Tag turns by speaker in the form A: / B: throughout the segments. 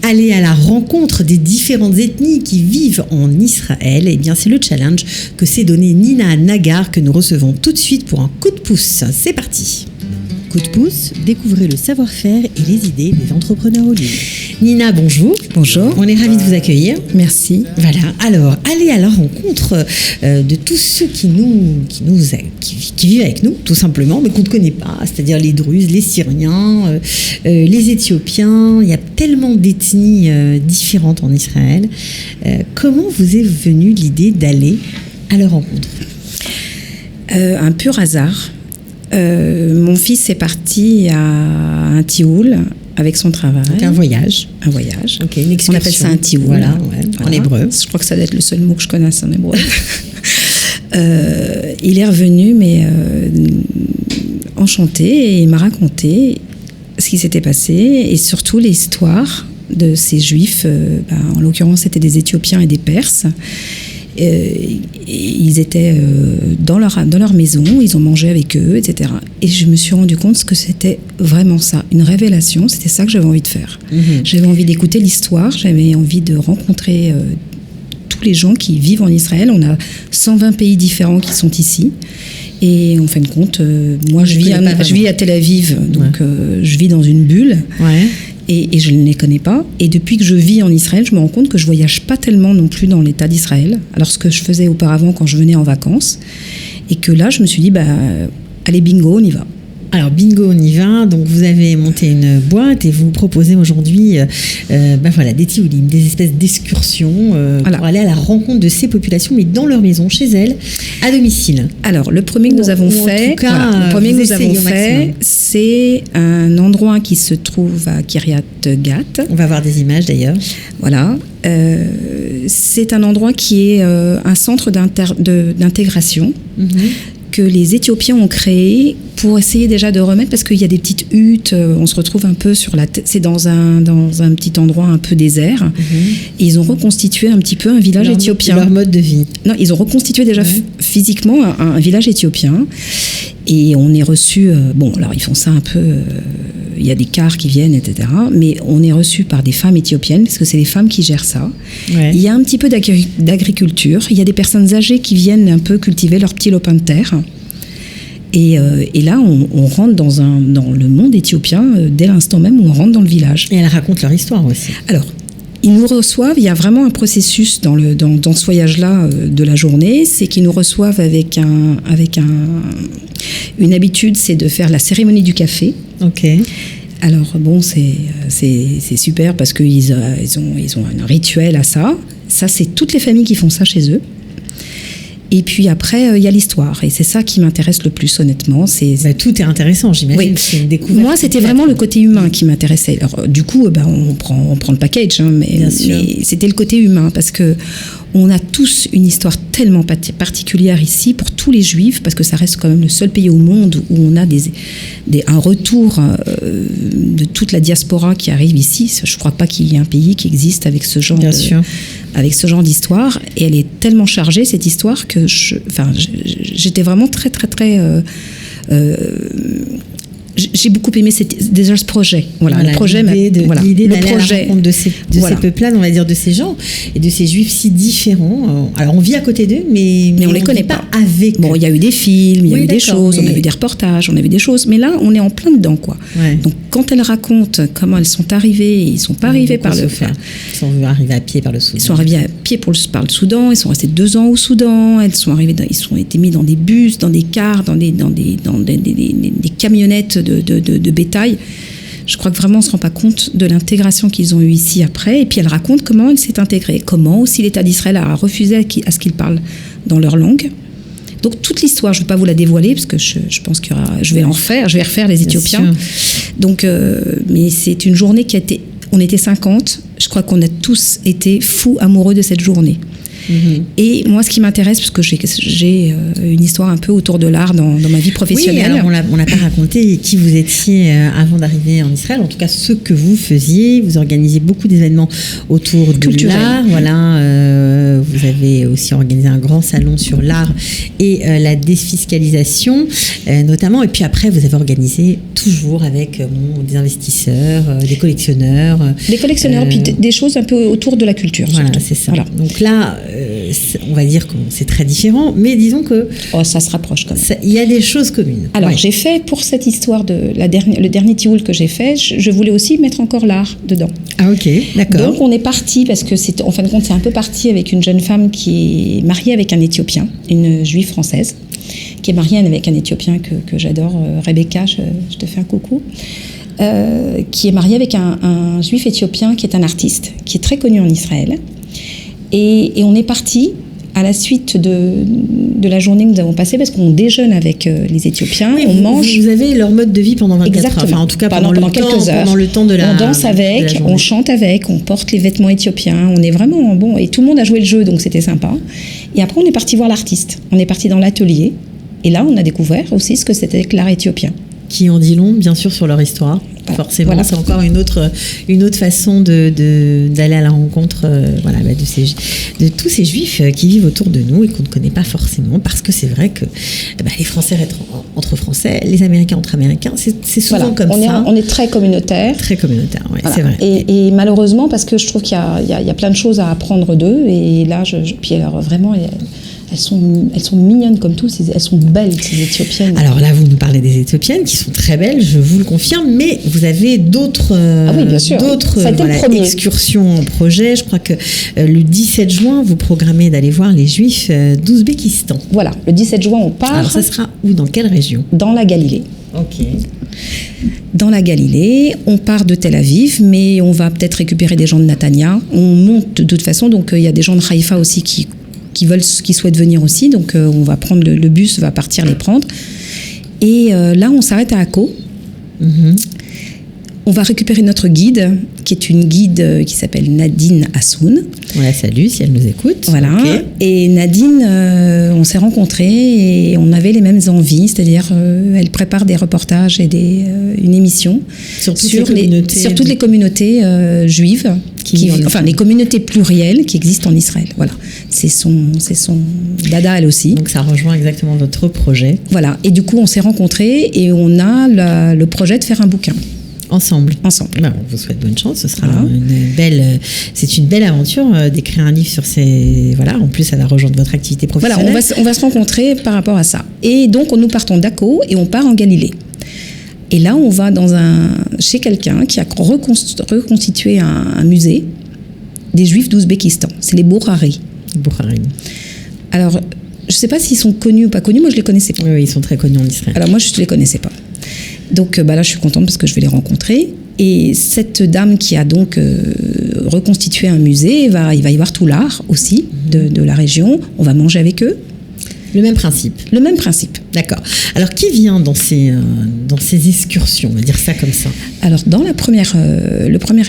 A: Aller à la rencontre des différentes ethnies qui vivent en Israël, eh bien c'est le challenge que s'est donné Nina Nagar que nous recevons tout de suite pour un coup de pouce. C'est parti. Coup de pouce, découvrez le savoir-faire et les idées des entrepreneurs au Lille. Nina, bonjour.
B: Bonjour.
A: On est ravis de vous accueillir.
B: Merci.
A: Voilà. Alors, allez à la rencontre de tous ceux qui vivent avec nous, tout simplement, mais qu'on ne connaît pas, c'est-à-dire les Druzes, les Syriens, les Éthiopiens. Il y a tellement d'ethnies différentes en Israël. Comment vous est venue l'idée d'aller à leur rencontre ?
B: Un pur hasard. Mon fils est parti à un tioul avec son travail.
A: Donc un voyage.
B: Un voyage.
A: Okay, une excursion.
B: On appelle ça un tioul.
A: Voilà, en hébreu.
B: Je crois que ça doit être le seul mot que je connaisse en hébreu. Il est revenu, mais enchanté, et il m'a raconté ce qui s'était passé et surtout l'histoire de ces juifs. En l'occurrence, c'était des Éthiopiens et des Perses. Ils étaient dans leur maison, ils ont mangé avec eux, etc. Et je me suis rendu compte que c'était vraiment ça, une révélation, c'était ça que j'avais envie de faire. J'avais envie d'écouter l'histoire, j'avais envie de rencontrer tous les gens qui vivent en Israël. On a 120 pays différents qui sont ici. Et en fin de compte, moi je vis à Tel Aviv, donc je vis dans une bulle.
A: Ouais.
B: Et je ne les connais pas. Et depuis que je vis en Israël, je me rends compte que je ne voyage pas tellement non plus dans l'État d'Israël. Alors ce que je faisais auparavant quand je venais en vacances. Et que là, je me suis dit, allez, bingo, on y va.
A: Alors, bingo, on y va. Donc, vous avez monté une boîte et vous proposez aujourd'hui des tioulim, des espèces d'excursions pour aller à la rencontre de ces populations, mais dans leur maison, chez elles, à domicile.
B: Alors, le premier que nous avons fait, c'est un endroit qui se trouve à Kiryat Gat.
A: On va voir des images d'ailleurs.
B: Voilà. C'est un endroit qui est un centre d'intégration. Que les Éthiopiens ont créé pour essayer déjà de remettre, parce qu'il y a des petites huttes, on se retrouve un peu c'est dans un petit endroit un peu désert, et ils ont reconstitué un petit peu un village éthiopien.
A: Leur mode de vie.
B: Non, ils ont reconstitué déjà physiquement un village éthiopien, et on est reçu, alors ils font ça un peu, il y a des cars qui viennent, etc., mais on est reçu par des femmes éthiopiennes, parce que c'est les femmes qui gèrent ça. Ouais. Il y a un petit peu d'agriculture, il y a des personnes âgées qui viennent un peu cultiver leurs petits lopins de terre. Et là, on rentre dans le monde éthiopien dès l'instant même où on rentre dans le village.
A: Et elles racontent leur histoire aussi.
B: Alors, ils nous reçoivent, il y a vraiment un processus dans ce voyage-là de la journée, c'est qu'ils nous reçoivent avec une habitude, c'est de faire la cérémonie du café.
A: Ok.
B: Alors c'est super parce qu'ils ont un rituel à ça. Ça, c'est toutes les familles qui font ça chez eux. Et puis après, il y a l'histoire. Et c'est ça qui m'intéresse le plus, honnêtement.
A: Tout est intéressant, j'imagine.
B: Oui.
A: C'est une découverte.
B: Moi, c'était vraiment le côté humain qui m'intéressait. Alors, du coup, on prend le package, mais c'était le côté humain. Parce qu'on a tous une histoire tellement particulière ici, pour tous les Juifs, parce que ça reste quand même le seul pays au monde où on a un retour de toute la diaspora qui arrive ici. Je ne crois pas qu'il y ait un pays qui existe avec ce genre d'histoire, et elle est tellement chargée, cette histoire, que j'étais vraiment très très très j'ai beaucoup aimé déjà ce projet.
A: L'idée d'aller à la rencontre de ces peuplades, on va dire, de ces gens et de ces Juifs si différents. Alors on vit à côté d'eux, mais
B: on les connaît pas
A: avec.
B: Bon, il y a eu des films, il y a eu des choses, on a vu des reportages, on a vu des choses, mais là on est en plein dedans, quoi. Ouais. Donc quand elles racontent comment elles sont arrivées, ils sont pas arrivés par le fer.
A: Ils sont arrivés à pied par le Soudan.
B: Ils sont arrivés à pied par le Soudan. Ils sont restés 2 ans au Soudan. Ils ont été mis dans des bus, dans des cars, dans des camionnettes de bétail. Je crois que vraiment on ne se rend pas compte de l'intégration qu'ils ont eue ici après. Et puis elle raconte comment elle s'est intégrée, comment aussi l'État d'Israël a refusé à ce qu'ils parlent dans leur langue. Donc toute l'histoire, je ne vais pas vous la dévoiler parce que je pense qu'il y aura, je vais refaire les Éthiopiens. Donc, mais c'est une journée on était 50. Je crois qu'on a tous été fous amoureux de cette journée. Et moi, ce qui m'intéresse, parce que j'ai une histoire un peu autour de l'art dans ma vie professionnelle.
A: Oui, alors on l'a pas raconté qui vous étiez avant d'arriver en Israël. En tout cas, ce que vous faisiez, vous organisiez beaucoup d'événements autour de l'art. Voilà, vous avez aussi organisé un grand salon sur l'art et la défiscalisation, notamment. Et puis après, vous avez organisé toujours avec des investisseurs, des collectionneurs.
B: Des collectionneurs, puis des choses un peu autour de la culture.
A: Voilà, c'est ça. Voilà. Donc là, on va dire que c'est très différent, mais disons que...
B: Oh, ça se rapproche quand même.
A: Il y a des choses communes.
B: Alors, j'ai fait, pour cette histoire de le dernier Tioul que j'ai fait, je voulais aussi mettre encore l'art dedans.
A: Ah, ok, d'accord.
B: Donc, on est parti, parce que en fin de compte, c'est un peu parti avec une jeune femme qui est mariée avec un Éthiopien, une juive française, qui est mariée avec un Éthiopien que j'adore, Rebecca, je te fais un coucou. Qui est mariée avec un juif éthiopien qui est un artiste, qui est très connu en Israël. Et on est parti à la suite de la journée que nous avons passée, parce qu'on déjeune avec les Éthiopiens, oui, on mange...
A: Vous avez leur mode de vie pendant 24 heures, enfin en tout cas pendant quelques heures. Pendant le temps de la
B: On danse avec, on chante avec, on porte les vêtements éthiopiens, on est vraiment bon, et tout le monde a joué le jeu, donc c'était sympa. Et après, on est parti voir l'artiste, on est parti dans l'atelier, et là, on a découvert aussi ce que c'était que l'art éthiopien.
A: Qui en dit long, bien sûr, sur leur histoire. Forcément, voilà. C'est encore une autre façon d'aller à la rencontre de tous ces juifs qui vivent autour de nous et qu'on ne connaît pas forcément, parce que c'est vrai que les Français restent entre Français, les Américains entre Américains, c'est souvent comme ça.
B: On est très communautaire.
A: Très communautaire, oui, voilà. C'est vrai.
B: Et malheureusement, parce que je trouve qu'il y a plein de choses à apprendre d'eux, et là, puis alors vraiment... Elles sont mignonnes comme tout, elles sont belles, ces Éthiopiennes.
A: Alors là, vous nous parlez des Éthiopiennes qui sont très belles, je vous le confirme, mais vous avez d'autres excursions en projet. Je crois que le 17 juin, vous programmez d'aller voir les Juifs d'Ouzbékistan.
B: Voilà, le 17 juin, on part.
A: Alors ça sera où, dans quelle région ?
B: Dans la Galilée.
A: Ok.
B: Dans la Galilée, on part de Tel Aviv, mais on va peut-être récupérer des gens de Natania. On monte de toute façon, donc il y a des gens de Haïfa aussi qui souhaitent venir aussi, donc on va prendre le bus, va partir les prendre. Et là, on s'arrête à Akko. On va récupérer notre guide, qui est une guide qui s'appelle Nadine Hassoun.
A: On la salue si elle nous écoute.
B: Voilà. Okay. Et Nadine, on s'est rencontrés et on avait les mêmes envies, c'est-à-dire elle prépare des reportages et une émission sur toutes les communautés juives, les communautés plurielles qui existent en Israël. Voilà. C'est son dada, elle aussi.
A: Donc ça rejoint exactement votre projet.
B: Voilà. Et du coup, on s'est rencontrés et on a le projet de faire un bouquin.
A: Ensemble.
B: On
A: vous souhaite bonne chance. Ce sera c'est une belle aventure d'écrire un livre sur ces. Voilà. En plus, ça va rejoindre votre activité professionnelle.
B: Voilà, on va se rencontrer par rapport à ça. Et donc, nous partons d'Akko et on part en Galilée. Et là, on va chez quelqu'un qui a reconstitué un musée des Juifs d'Ouzbékistan. C'est les Bourhari. Alors, je ne sais pas s'ils sont connus ou pas connus. Moi, je ne les connaissais pas.
A: Oui, ils sont très connus en Israël.
B: Alors, moi, je ne les connaissais pas. Donc là, je suis contente parce que je vais les rencontrer. Et cette dame qui a donc reconstitué un musée, il va y avoir tout l'art aussi de la région. On va manger avec eux.
A: Le même principe.
B: Le même principe.
A: D'accord. Alors, qui vient dans ces excursions ? On va dire ça comme ça.
B: Alors, dans la première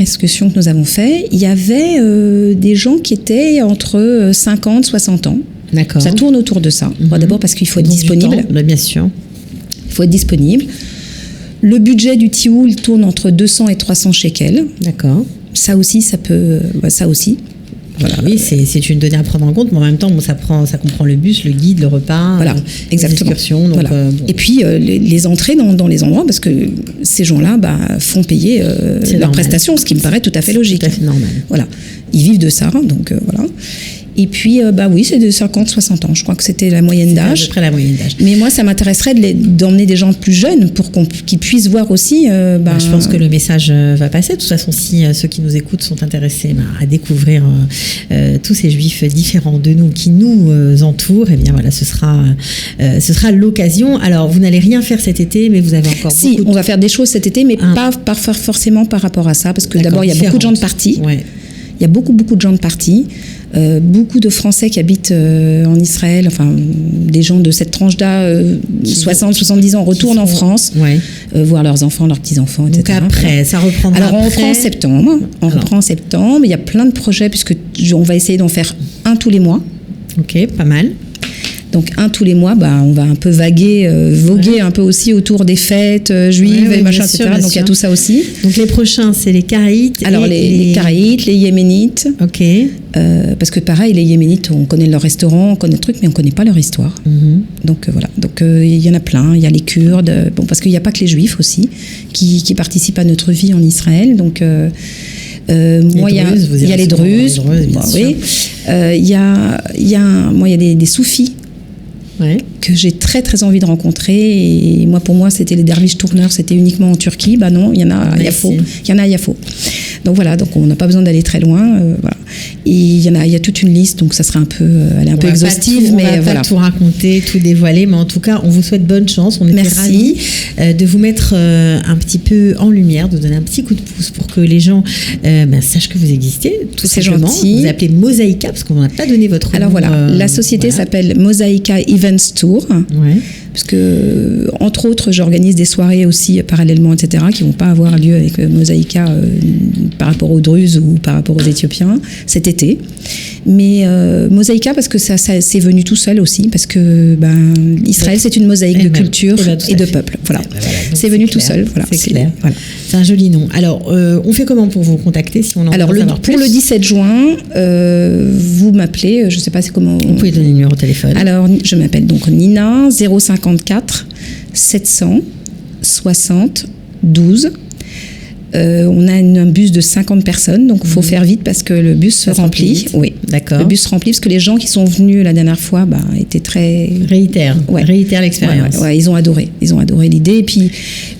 B: excursion que nous avons fait, il y avait des gens qui étaient entre 50 et 60 ans.
A: D'accord.
B: Ça tourne autour de ça. Bon, d'abord parce qu'il faut être disponible.
A: Bien sûr.
B: Il faut être disponible. Le budget du Tioul tourne entre 200 et 300 shekels.
A: D'accord.
B: Ça aussi, ça peut... ça aussi.
A: Voilà. Oui, c'est une donnée à prendre en compte, mais en même temps, ça comprend le bus, le guide, le repas,
B: voilà, exactement.
A: L'excursion. Donc,
B: voilà. Et puis, les entrées dans les endroits, parce que ces gens-là font payer leurs prestations, ce qui me paraît tout à fait logique.
A: Tout à fait normal.
B: Voilà. Ils vivent de ça, donc voilà. Et puis, oui, c'est de 50-60 ans. Je crois que c'était la moyenne d'âge.
A: C'est à peu près la moyenne d'âge.
B: Mais moi, ça m'intéresserait d'emmener des gens plus jeunes pour qu'ils puissent voir aussi...
A: je pense que le message va passer. De toute façon, si ceux qui nous écoutent sont intéressés à découvrir tous ces juifs différents de nous, qui nous entourent, eh bien voilà, ce sera l'occasion. Alors, vous n'allez rien faire cet été, mais vous avez encore
B: on va faire des choses cet été, mais pas forcément par rapport à ça, parce que d'abord, il y a beaucoup de gens de partis.
A: Ouais.
B: Il y a beaucoup de gens de partis. Beaucoup de Français qui habitent en Israël, enfin des gens de cette tranche d'âge, 60-70 ans, retournent en France, voir leurs enfants, leurs petits-enfants, etc.
A: Donc après, ça reprendra.
B: Alors on reprend en septembre. Il y a plein de projets, puisque on va essayer d'en faire un tous les mois.
A: Ok, pas mal.
B: Donc tous les mois, on va un peu voguer un peu aussi autour des fêtes juives et machin, etc. Donc il y a tout ça aussi.
A: Donc les prochains, c'est les Karaïtes.
B: Alors les Karaïtes, les Yéménites.
A: Ok.
B: Parce que pareil, les Yéménites, on connaît leur restaurant, on connaît le truc, mais on connaît pas leur histoire. Donc voilà. Donc il y en a plein. Il y a les Kurdes. Parce qu'il n'y a pas que les Juifs aussi qui participent à notre vie en Israël. Donc moi, il y a les Druzes. Oui. Il y a des soufis.
A: Ouais.
B: Que j'ai très très envie de rencontrer, et moi, pour moi, c'était les derviches tourneurs, c'était uniquement en Turquie. Non, il y en a à Yafo. Il y en a à Yafo. Donc voilà, donc on n'a pas besoin d'aller très loin. Voilà. Et il y a toute une liste, donc ça serait elle est un peu exhaustive, mais
A: on va pas tout raconter, tout dévoiler, mais en tout cas, on vous souhaite bonne chance. On était ravis de vous mettre un petit peu en lumière, de vous donner un petit coup de pouce pour que les gens sachent que vous existez. Tout simplement.
B: Gentil.
A: Vous appelez Mosaïka parce qu'on n'a pas donné votre nom.
B: Alors voilà, la société s'appelle Mosaïka Events Tour.
A: Ouais.
B: Parce que, entre autres, j'organise des soirées aussi parallèlement, etc., qui ne vont pas avoir lieu avec Mosaïka par rapport aux Druzes ou par rapport aux Éthiopiens cet été. Mais Mosaïka, parce que ça c'est venu tout seul aussi, parce que Israël, c'est une mosaïque de culture et de peuple. Voilà. C'est venu tout seul. Voilà.
A: C'est clair. Voilà. C'est un joli nom. Alors, on fait comment pour vous contacter si on en veut savoir plus ?
B: Pour le 17 juin, vous m'appelez, je ne sais pas c'est comment...
A: Vous pouvez donner le numéro de téléphone.
B: Alors, je m'appelle donc Nina, 054 760 12. On a un bus de 50 personnes, donc il faut faire vite parce que le bus se remplit. Oui,
A: d'accord.
B: Le bus se remplit parce que les gens qui sont venus la dernière fois étaient très...
A: Réitère l'expérience.
B: Ouais, ils ont adoré l'idée. Et puis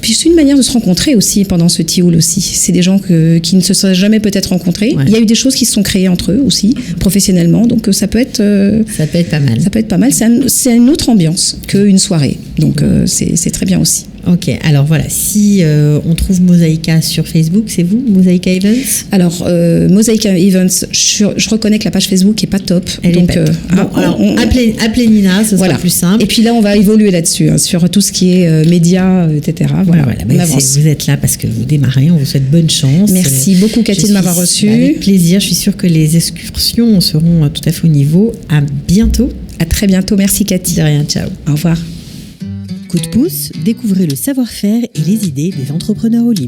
B: c'est une manière de se rencontrer aussi pendant ce Tioul aussi. C'est des gens qui ne se seraient jamais peut-être rencontrés. Ouais. Il y a eu des choses qui se sont créées entre eux aussi, professionnellement, donc ça peut être
A: pas mal.
B: Ça peut être pas mal. C'est une autre ambiance qu'une soirée, donc c'est très bien aussi.
A: Ok, alors voilà, si on trouve Mosaïka sur Facebook, c'est vous, Mosaïka Events ?
B: Alors, Mosaïka Events, je reconnais que la page Facebook n'est pas top.
A: Appelez Nina, ce sera plus simple.
B: Et puis là, on va évoluer là-dessus, sur tout ce qui est médias, etc. Voilà, on avance.
A: Vous êtes là parce que vous démarrez, on vous souhaite bonne chance.
B: Merci beaucoup, Cathy, de m'avoir reçue.
A: Avec plaisir, je suis sûre que les excursions seront tout à fait au niveau. À bientôt.
B: À très bientôt, merci Cathy.
A: De rien, ciao.
B: Au revoir.
A: Coup de pouce, découvrez le savoir-faire et les idées des entrepreneurs au Libre.